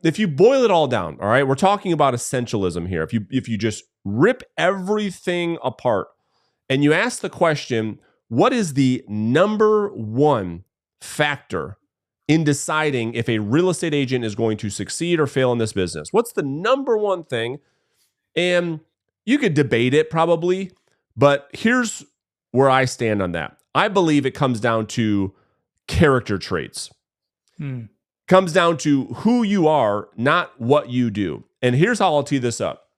if you boil it all down, all right, we're talking about essentialism here. If you just rip everything apart and you ask the question, what is the number one factor in deciding if a real estate agent is going to succeed or fail in this business? What's the number one thing? And you could debate it probably, but here's where I stand on that. I believe it comes down to character traits. Comes down to who you are, not what you do. And here's how I'll tee this up.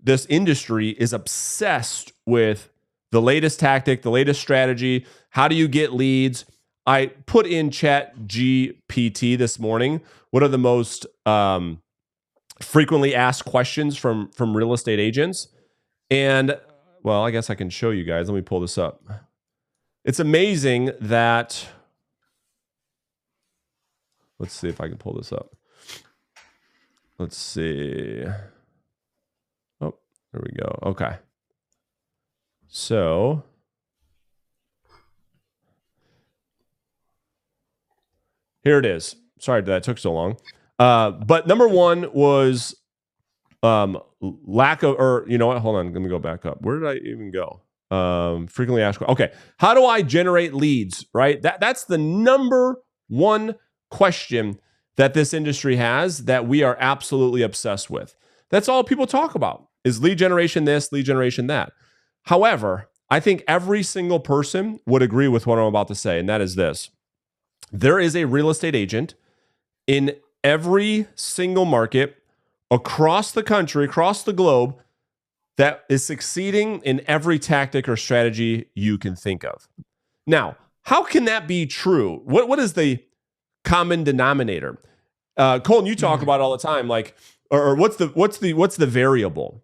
This industry is obsessed with the latest tactic, the latest strategy. How do you get leads? I put in Chat GPT this morning. What are the most frequently asked questions from real estate agents? And, well, I guess I can show you guys. Let me pull this up. It's amazing that... Let's see if I can pull this up. Let's see. Oh, there we go. Okay. So... here it is. Sorry that took so long. But number one was lack of, or you know what? Hold on. Let me go back up. Where did I even go? Frequently asked. Okay. How do I generate leads? Right. That's the number one question that this industry has that we are absolutely obsessed with. That's all people talk about is lead generation this, lead generation that. However, I think every single person would agree with what I'm about to say, and that is this. There is a real estate agent in every single market across the country, across the globe, that is succeeding in every tactic or strategy you can think of. Now, how can that be true? What is the common denominator? Colton, you talk about it all the time, like, or what's the variable?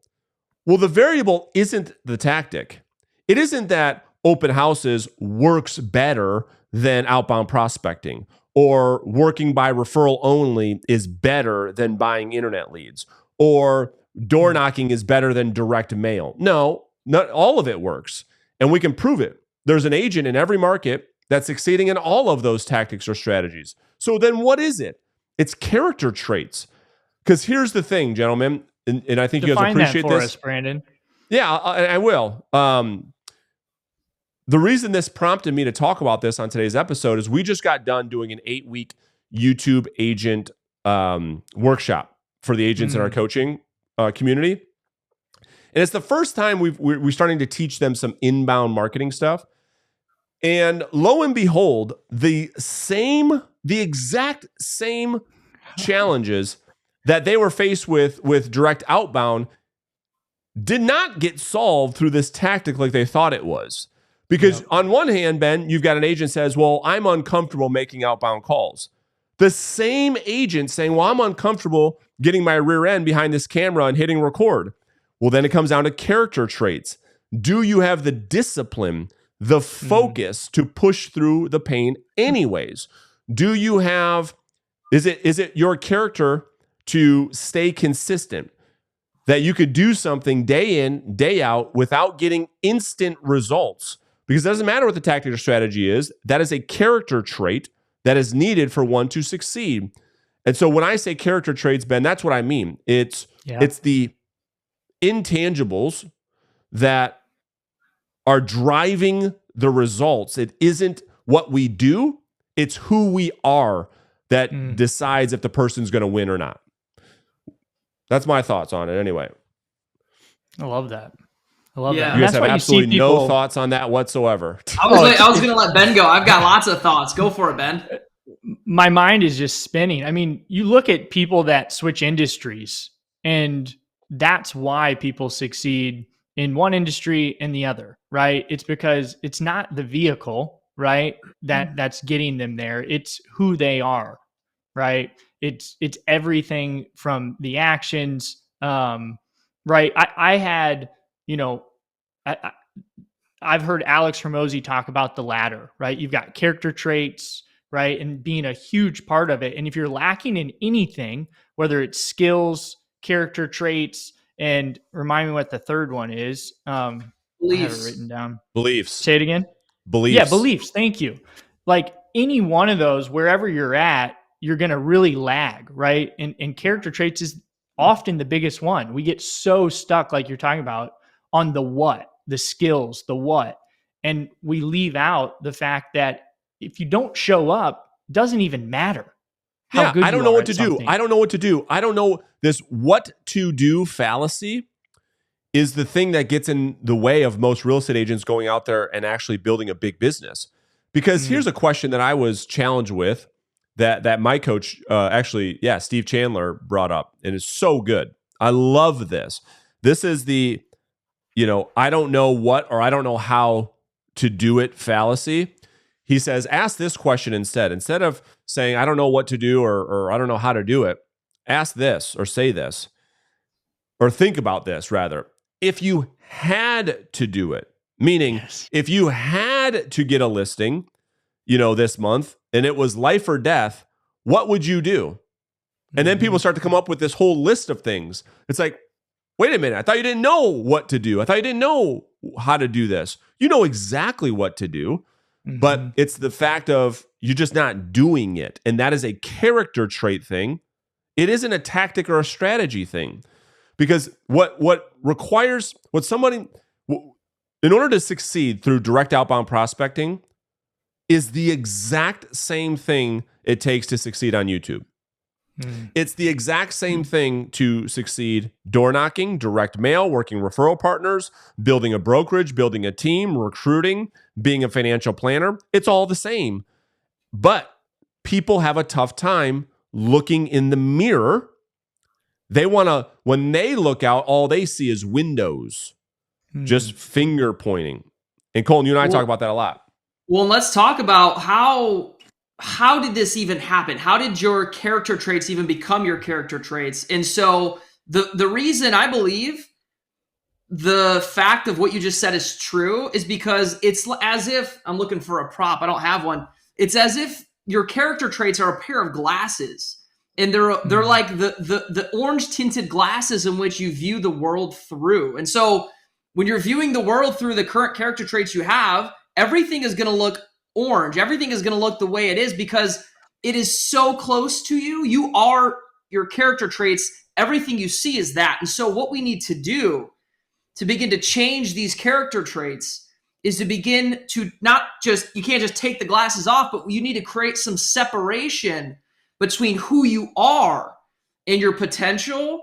Well, the variable isn't the tactic. It isn't that open houses works better than outbound prospecting, or working by referral only is better than buying internet leads, or door knocking is better than direct mail. No, not all of it works. And we can prove it. There's an agent in every market that's succeeding in all of those tactics or strategies. So then what is it? It's character traits. Because here's the thing, gentlemen, and I think you guys appreciate that for this. us, Brandon. Yeah, I will. The reason this prompted me to talk about this on today's episode is we just got done doing an 8-week YouTube agent workshop for the agents in our coaching community. And it's the first time we're starting to teach them some inbound marketing stuff. And lo and behold, the exact same challenges that they were faced with direct outbound did not get solved through this tactic like they thought it was. Because on one hand, Ben, you've got an agent says, well, I'm uncomfortable making outbound calls. The same agent saying, well, I'm uncomfortable getting my rear end behind this camera and hitting record. Well, then it comes down to character traits. Do you have the discipline, the focus to push through the pain anyways? Do you have, is it your character to stay consistent? That you could do something day in, day out without getting instant results? Because it doesn't matter what the tactic or strategy is. That is a character trait that is needed for one to succeed. And so when I say character traits, Ben, that's what I mean. It's the intangibles that are driving the results. It isn't what we do. It's who we are that decides if the person's going to win or not. That's my thoughts on it anyway. I love that. You guys have absolutely no thoughts on that whatsoever. I was going to let Ben go. I've got lots of thoughts. Go for it, Ben. My mind is just spinning. I mean, you look at people that switch industries, and that's why people succeed in one industry and the other, right? It's because it's not the vehicle, right, that's getting them there. It's who they are, right? It's everything from the actions, right? I had, I've heard Alex Hormozy talk about the ladder, right? You've got character traits, right? And being a huge part of it. And if you're lacking in anything, whether it's skills, character traits, and remind me what the third one is. Beliefs. I have it written down. Beliefs. Say it again. Beliefs. Yeah, beliefs. Thank you. Like any one of those, wherever you're at, you're going to really lag, right? And character traits is often the biggest one. We get so stuck, like you're talking about, on the what, the skills, the what. And we leave out the fact that if you don't show up, it doesn't even matter how good I don't you know are what at to do. something. I don't know what to do. I don't know. This what to do fallacy is the thing that gets in the way of most real estate agents going out there and actually building a big business. Because here's a question that I was challenged with that my coach, Steve Chandler brought up, and it's so good. I love this. This is the, I don't know what or I don't know how to do it fallacy. He says, ask this question instead. Instead of saying, I don't know what to do or I don't know how to do it, ask this or say this or think about this rather. If you had to do it, meaning if you had to get a listing, this month and it was life or death, what would you do? And then people start to come up with this whole list of things. It's like, wait a minute, I thought you didn't know what to do. I thought you didn't know how to do this. You know exactly what to do, but it's the fact of you're just not doing it. And that is a character trait thing. It isn't a tactic or a strategy thing. Because somebody, in order to succeed through direct outbound prospecting, is the exact same thing it takes to succeed on YouTube. It's the exact same thing to succeed door knocking, direct mail, working referral partners, building a brokerage, building a team, recruiting, being a financial planner. It's all the same. But people have a tough time looking in the mirror. When they look out, all they see is windows, just finger pointing. And Colin, you and I talk about that a lot. Well, let's talk about how did this even happen? How did your character traits even become your character traits? And so the reason I believe the fact of what you just said is true is because it's as if I'm looking for a prop. I don't have one. It's as if your character traits are a pair of glasses. And they're like the orange tinted glasses in which you view the world through. And so when you're viewing the world through the current character traits you have, everything is going to look orange. Everything is going to look the way it is because it is so close to you. You are your character traits. Everything you see is that. And so what we need to do to begin to change these character traits is to begin to you can't just take the glasses off, but you need to create some separation between who you are and your potential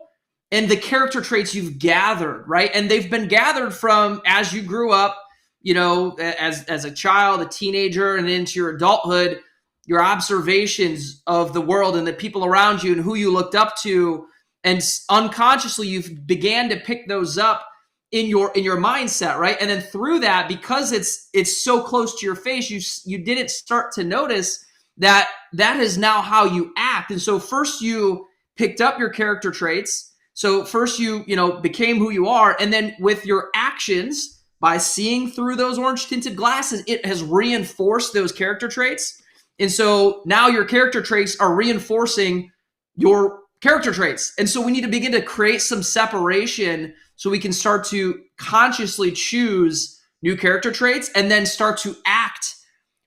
and the character traits you've gathered, right? And they've been gathered from as you grew up, as a child, a teenager, and into your adulthood, your observations of the world and the people around you and who you looked up to. And unconsciously, you've began to pick those up in your mindset, right? And then through that, because it's so close to your face, you didn't start to notice that is now how you act. And so first you picked up your character traits. So first you became who you are. And then with your actions, by seeing through those orange tinted glasses, it has reinforced those character traits. And so now your character traits are reinforcing your character traits. And so we need to begin to create some separation so we can start to consciously choose new character traits and then start to act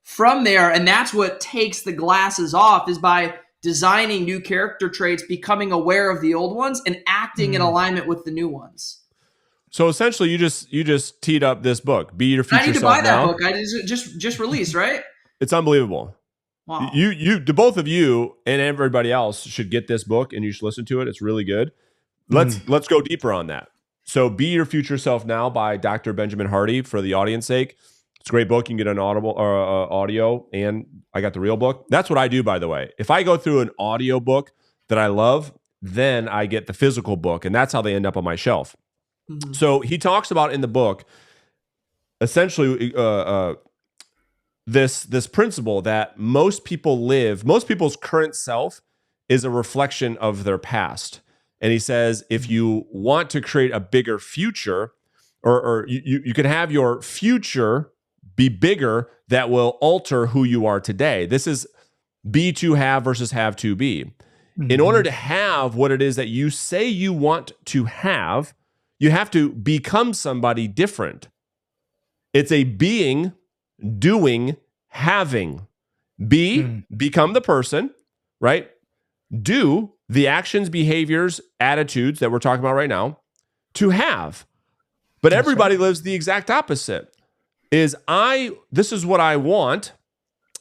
from there. And that's what takes the glasses off, is by designing new character traits, becoming aware of the old ones and acting in alignment with the new ones. So essentially you just teed up this book, Be Your Future Self. I need to buy now. that book. I just released, right? It's unbelievable. Wow. The both of you and everybody else should get this book and you should listen to it. It's really good. Let's go deeper on that. So Be Your Future Self Now by Dr. Benjamin Hardy, for the audience sake. It's a great book. You can get an audio, and I got the real book. That's what I do, by the way. If I go through an audio book that I love, then I get the physical book, and that's how they end up on my shelf. Mm-hmm. So he talks about in the book, essentially, this principle that most people's current self is a reflection of their past. And he says, if you want to create a bigger future, or you can have your future be bigger, that will alter who you are today. This is be to have versus have to be. Mm-hmm. In order to have what it is that you say you want to have, you have to become somebody different. It's a being, doing, having. Become the person, right? Do the actions, behaviors, attitudes that we're talking about right now to have. But everybody lives the exact opposite. This is what I want,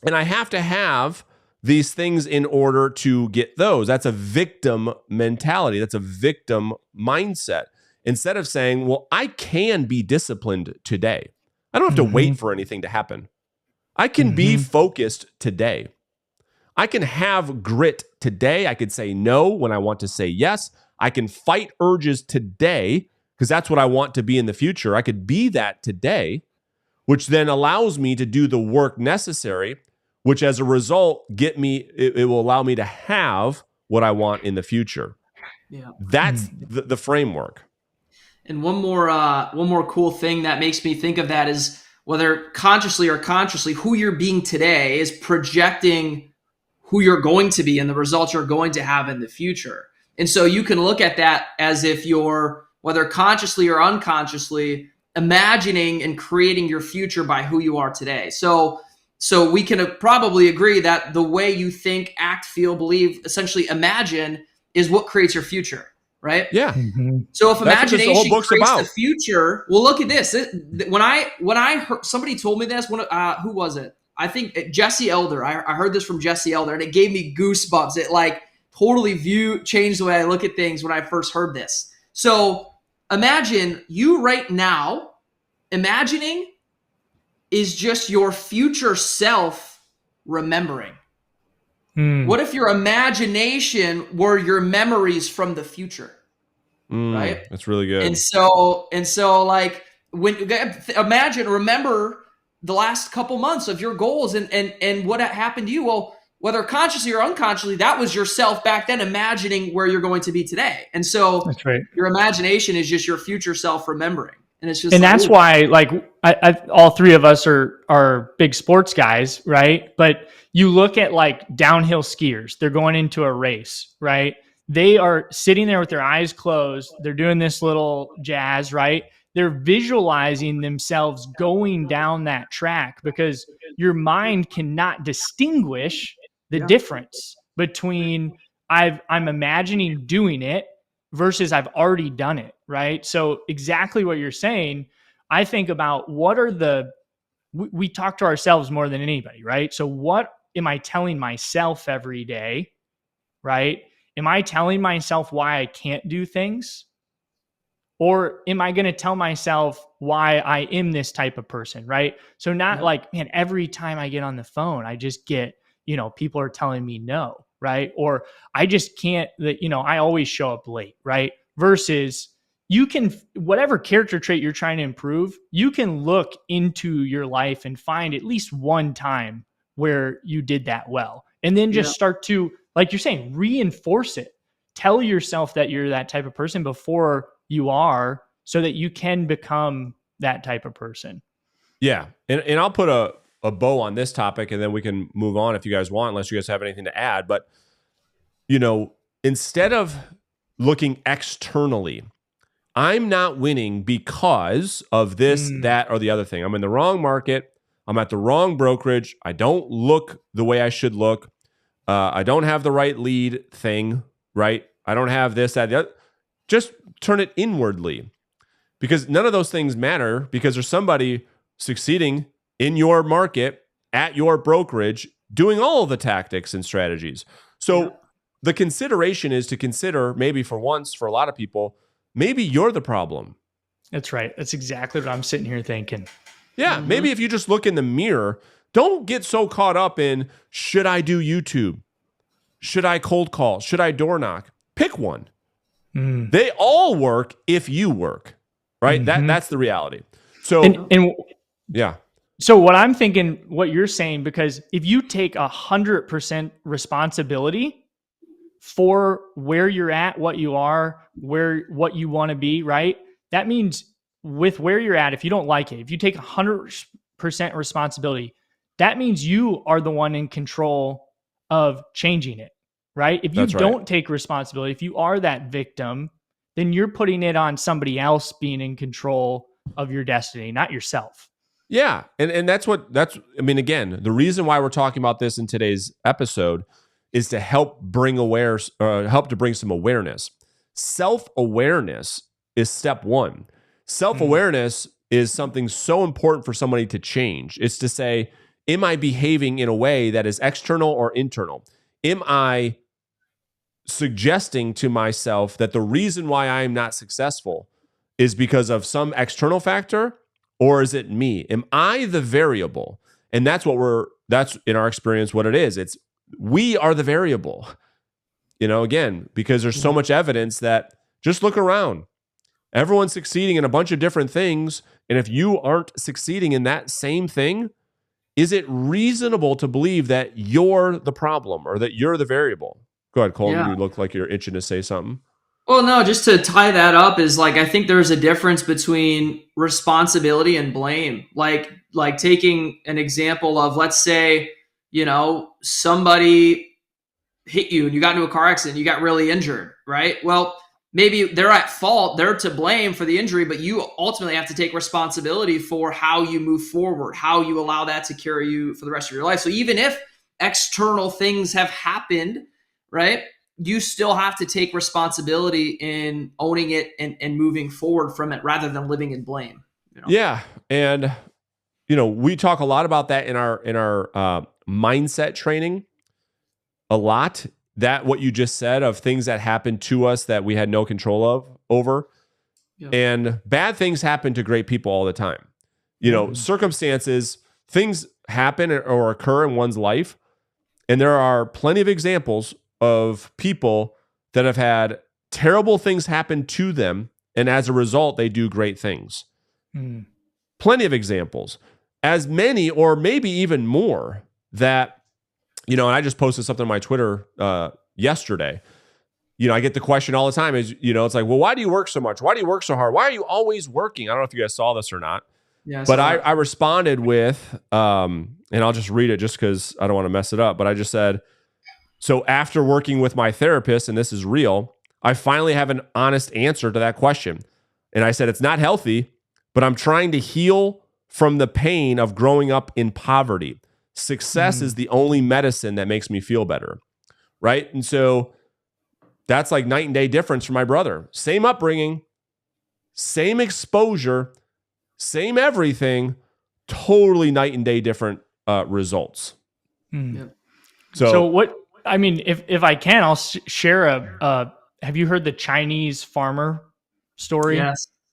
and I have to have these things in order to get those. That's a victim mentality. That's a victim mindset. Instead of saying, well, I can be disciplined today. I don't have to wait for anything to happen. I can be focused today. I can have grit today. I could say no when I want to say yes. I can fight urges today because that's what I want to be in the future. I could be that today, which then allows me to do the work necessary, which as a result, it will allow me to have what I want in the future. Yeah. That's the framework. And one more cool thing that makes me think of that is whether consciously or unconsciously, who you're being today is projecting who you're going to be and the results you're going to have in the future. And so you can look at that as if you're, whether consciously or unconsciously, imagining and creating your future by who you are today. So we can probably agree that the way you think, act, feel, believe, essentially imagine is what creates your future, right? Yeah. So if That's what this whole imagination book's creates about. the future, well, look at this. When I heard somebody told me this, who was it? I think Jesse Elder. I heard this from Jesse Elder, and it gave me goosebumps. It like totally changed the way I look at things when I first heard this. So imagine you right now, imagining is just your future self remembering. What if your imagination were your memories from the future? Right? That's really good. And so like remember the last couple months of your goals and what happened to you. Well, whether consciously or unconsciously, that was yourself back then imagining where you're going to be today. And so That's right. Your imagination is just your future self remembering. And it's just, and that's why, like, all three of us are big sports guys, right? But you look at like downhill skiers, they're going into a race, right? They are sitting there with their eyes closed. They're doing this little jazz, right? They're visualizing themselves going down that track because your mind cannot distinguish the difference between I'm imagining doing it versus I've already done it, right? So exactly what you're saying, I think about we talk to ourselves more than anybody, right? So what am I telling myself every day, right? Am I telling myself why I can't do things? Or am I going to tell myself why I am this type of person, right? So not like, man, every time I get on the phone, I just get, people are telling me no, right? Or I just can't, I always show up late, right? Versus you can, whatever character trait you're trying to improve, you can look into your life and find at least one time where you did that well. And then just start to, like you're saying, reinforce it. Tell yourself that you're that type of person before you are, so that you can become that type of person. Yeah. And I'll put a bow on this topic and then we can move on if you guys want, unless you guys have anything to add. But, instead of looking externally, I'm not winning because of this, that, or the other thing. I'm in the wrong market. I'm at the wrong brokerage. I don't look the way I should look. I don't have the right lead thing, right? I don't have this, that, the other. Just turn it inwardly, because none of those things matter, because there's somebody succeeding in your market at your brokerage doing all of the tactics and strategies. So the consideration is to consider, maybe for once, for a lot of people, maybe you're the problem. That's right. That's exactly what I'm sitting here thinking. Yeah. Maybe if you just look in the mirror, don't get so caught up in, should I do YouTube? Should I cold call? Should I door knock? Pick one. They all work if you work, right? That's the reality. So, yeah. So what I'm thinking, what you're saying, because if you take 100% responsibility for where you're at, what you are, what you want to be, right? That means with where you're at, if you don't like it, if you take 100% responsibility, that means you are the one in control of changing it. Right? If you don't take responsibility, if you are that victim, then you're putting it on somebody else being in control of your destiny, not yourself. Yeah. And again, the reason why we're talking about this in today's episode is to help to bring some awareness. Self-awareness is step one. Self-awareness is something so important for somebody to change. It's to say, am I behaving in a way that is external or internal? Am I suggesting to myself that the reason why I am not successful is because of some external factor, or is it me? Am I the variable? And that's in our experience what it is. It's we are the variable. Again, because there's so much evidence that just look around. Everyone's succeeding in a bunch of different things. And if you aren't succeeding in that same thing, is it reasonable to believe that you're the problem or that you're the variable? Go ahead, Colton. Yeah. You look like you're itching to say something. Well, no, just to tie that up is like, I think there's a difference between responsibility and blame. Like taking an example of, let's say, somebody hit you and you got into a car accident, you got really injured, right? Well, maybe they're at fault, they're to blame for the injury, but you ultimately have to take responsibility for how you move forward, how you allow that to carry you for the rest of your life. So even if external things have happened, right, you still have to take responsibility in owning it and moving forward from it rather than living in blame. Yeah. And, we talk a lot about that in our mindset training. A lot, that what you just said of things that happened to us that we had no control over. Yeah. And bad things happen to great people all the time. Circumstances, things happen or occur in one's life. And there are plenty of examples of people that have had terrible things happen to them. And as a result, they do great things. Plenty of examples. As many or maybe even more that, and I just posted something on my Twitter yesterday. I get the question all the time is, it's like, well, why do you work so much? Why do you work so hard? Why are you always working? I don't know if you guys saw this or not. Yeah, but I responded with, and I'll just read it just because I don't want to mess it up. But I just said, so after working with my therapist, and this is real, I finally have an honest answer to that question. And I said, it's not healthy, but I'm trying to heal from the pain of growing up in poverty. Success is the only medicine that makes me feel better, right? And so that's like night and day difference for my brother. Same upbringing, same exposure, same everything, totally night and day different results. Yep. So what, I mean, if I can, I'll share have you heard the Chinese farmer story?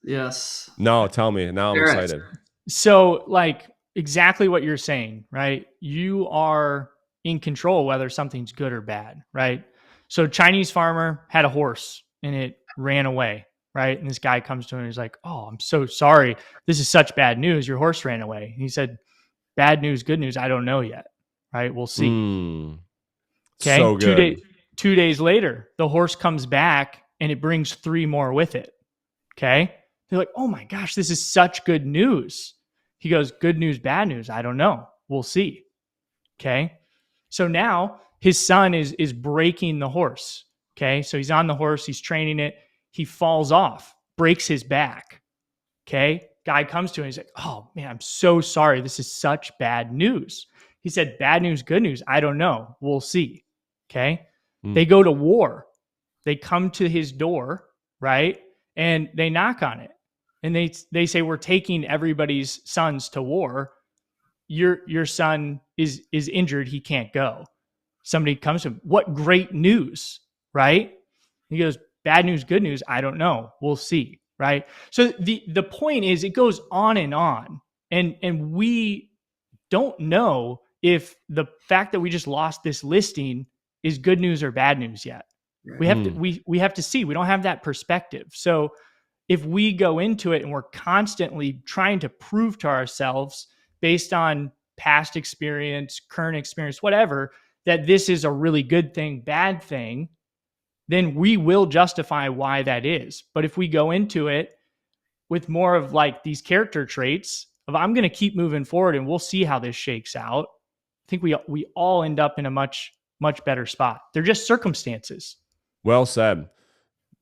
Yes. No, tell me. Now I'm excited. So exactly what you're saying, right? You are in control whether something's good or bad, right? So Chinese farmer had a horse and it ran away, right? And this guy comes to him and he's like, "Oh, I'm so sorry. This is such bad news. Your horse ran away." And he said, "Bad news, good news, I don't know yet." Right? We'll see. Okay. So good. 2 days later, the horse comes back and it brings 3 more with it. Okay. They're like, "Oh my gosh, this is such good news." He goes, "Good news, bad news, I don't know. We'll see." Okay. So now his son is breaking the horse. Okay. So he's on the horse, he's training it. He falls off, breaks his back. Okay. Guy comes to him. He's like, "Oh man, I'm so sorry. This is such bad news." He said, "Bad news, good news, I don't know. We'll see." Okay. They go to war. They come to his door, right? And they knock on it. And they say, "We're taking everybody's sons to war. Your son is injured. He can't go." Somebody comes to him. "What great news," right? He goes, "Bad news, good news, I don't know. We'll see." Right. So the point is, it goes on. And we don't know if the fact that we just lost this listing is good news or bad news yet. Right. We have to see. We don't have that perspective. So if we go into it and we're constantly trying to prove to ourselves based on past experience, current experience, whatever, that this is a really good thing, bad thing, then we will justify why that is. But if we go into it with more of these character traits of, I'm going to keep moving forward and we'll see how this shakes out, I think we all end up in a much, much better spot. They're just circumstances. Well said.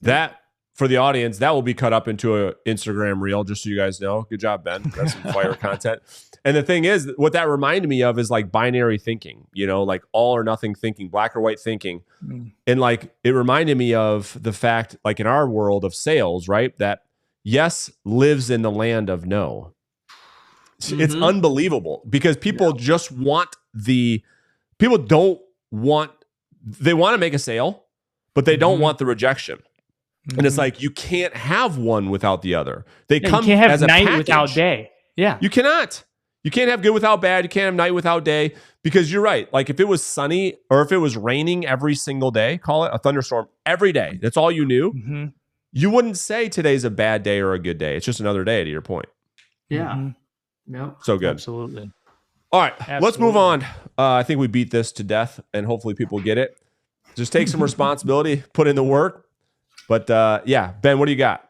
That for the audience, that will be cut up into an Instagram reel, just so you guys know. Good job, Ben. That's some fire content. And the thing is, what that reminded me of is like binary thinking, like all or nothing thinking, black or white thinking. And like, it reminded me of the fact, like in our world of sales, right? That yes lives in the land of no. It's unbelievable because people just want they want to make a sale, but they don't want the rejection. And it's like, you can't have one without the other. They come you can't have as a night package. without day. Yeah. You cannot. You can't have good without bad. You can't have night without day, because you're right. Like if it was sunny or if it was raining every single day, call it a thunderstorm every day, that's all you knew. You wouldn't say today's a bad day or a good day. It's just another day, to your point. Yeah. Nope. So good. Absolutely. All right, let's move on. I think we beat this to death, and hopefully people get it. Just take some responsibility, put in the work. But yeah, Ben, what do you got?